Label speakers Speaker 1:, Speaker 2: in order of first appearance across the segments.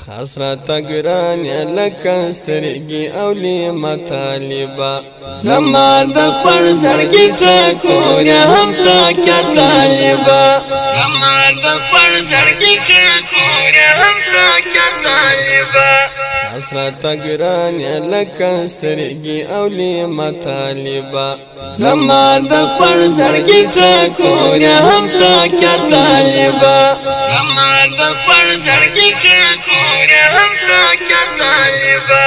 Speaker 1: خاص راته ګران یې لکه سترګې اولې مطالبه زما د خور زړګي ټکور یې هم تکه طالبه زما د خور زړګي ټکور یې هم تکه طالبه خاص راته ګران یې لکه سترګې اولې مطالبه زما د خور زړګي ټکور یې هم تکه طالبه زما د خور زړګي ټکور یې هم تکه طالبه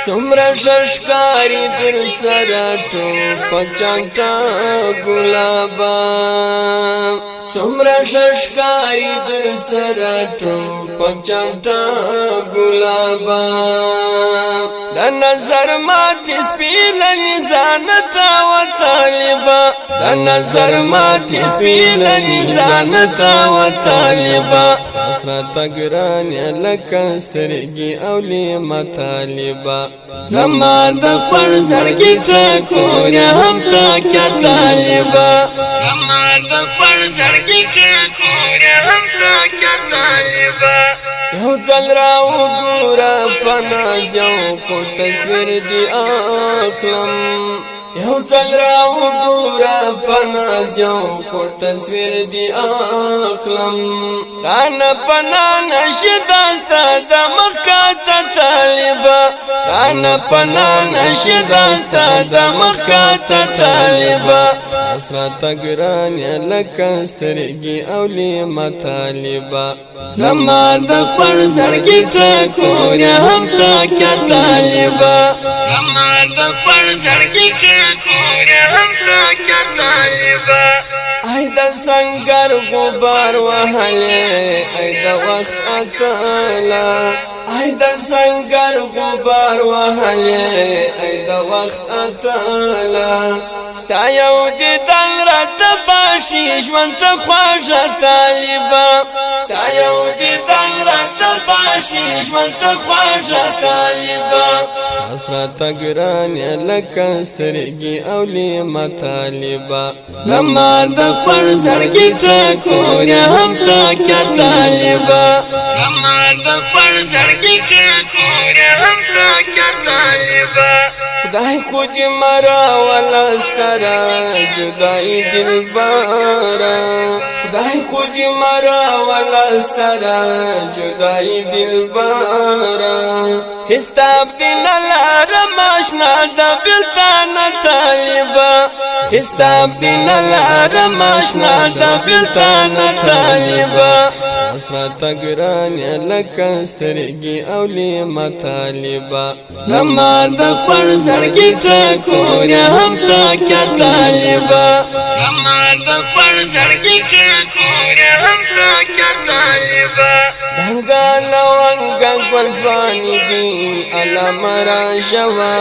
Speaker 1: څومره ششکاری در سره ټوپک چانټه ګلابه څومره ششکاری در سره ټوپک چانټه ګلابه د نظر ماتې سپېلنې ځانته و طالبه د نظر ماتې سپېلنې ځانته و طالبه خاص راته ګران یې لکه سترګې اولې مطالبه زما د خور زړګي ټکور یې هم تکه طالبه زما د خور زړګي ټکور یې هم تکه طالبه یو ځل راوګوره په ناز یو خو تصویر دې اخلم یو ځل راوګوره په ناز یو خو تصویر دې اخلم رانه پناه نشي دا ستا د مخ کاته طالبه رانه پناه نشي دا ستا د مخ کاته طالبه خاص راته ګران یې لکه سترګې اولې مطالبه زما د خور زړګي ټکور یې هم تکه طالبه زما د خور زړګي ټکور یې هم تکه طالبه ای د سنگر غبار وهلې ای د وخت اتله ای د سنگر غبار وهلې ای د وخت اتله ستا یو دیدن راته باشي ژوند ته خواږه طالبه ستا یو دیدن راته باشي ژوند ته خواږه طالبه خاص راته ګران یې لکه سترګې اولې مطالبه زما د خور زړګي ټکور یې هم تکه طالبه زما د خور زړګي ټکور یې هم تکه طالبه خدای خو دې مراوله ستره جدایي دلبره خدای خو دې مراوله ستره جدایي دلبره حساب دې نه لرم اشنا د بېلتان طالبه حساب دې نه لرم اشنا د بېلتان طالبه خاص راته ګران یې لکه سترګې اولې مطالبه زما د خور زړګي ټکور یې هم تکه طالبه زما د خور زړګي ټکور یې هم تکه طالبه ډنګه لونګه ګل ځواني دي علامه راشوه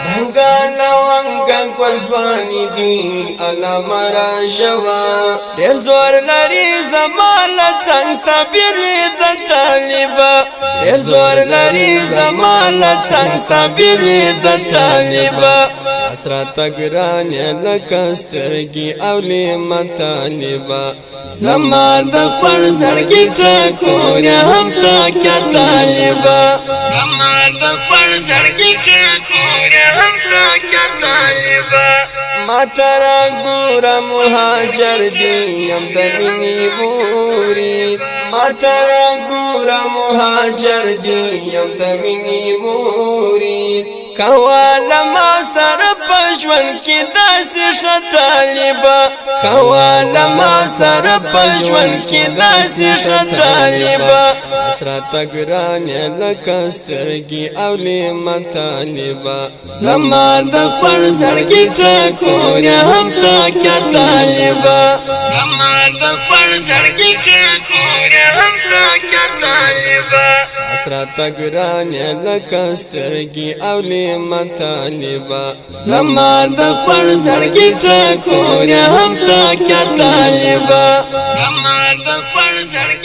Speaker 1: ډنګه لونګه ګل ځواني دي علامه راشوه ډېر زور لري زما له څنګ ستا بېلې د طالبه ډېر زور لري زما له څنګ ستا بېلې د طالبه خاص راته ګران یې لکه سترګې اولې مطالبه زما د خور زړګي ټکور یې هم تکه طالبه زما د خور زړګي ټکور یې هم تکه طالبه ما ترا ګوره مهاجر دي یم د مینې مرید ما ترا ګوره مهاجر دي یم د مینې مرید کواله ما سره په ژوند کې داسې ښه طالبه کواله ما سره په ژوند کې داسې ښه طالبه خاص راته ګران یې لکه سترګې اولې مطالبه زما د خور زړګي ټکور یې هم تکه طالبه زما د خور زړګي ټکور یې هم تکه طالبه خاص راته ګران یې لکه سترګې اولې مطالبه زما د خور زړګي ټکور یې هم تکه طالبه زما د خور زړګي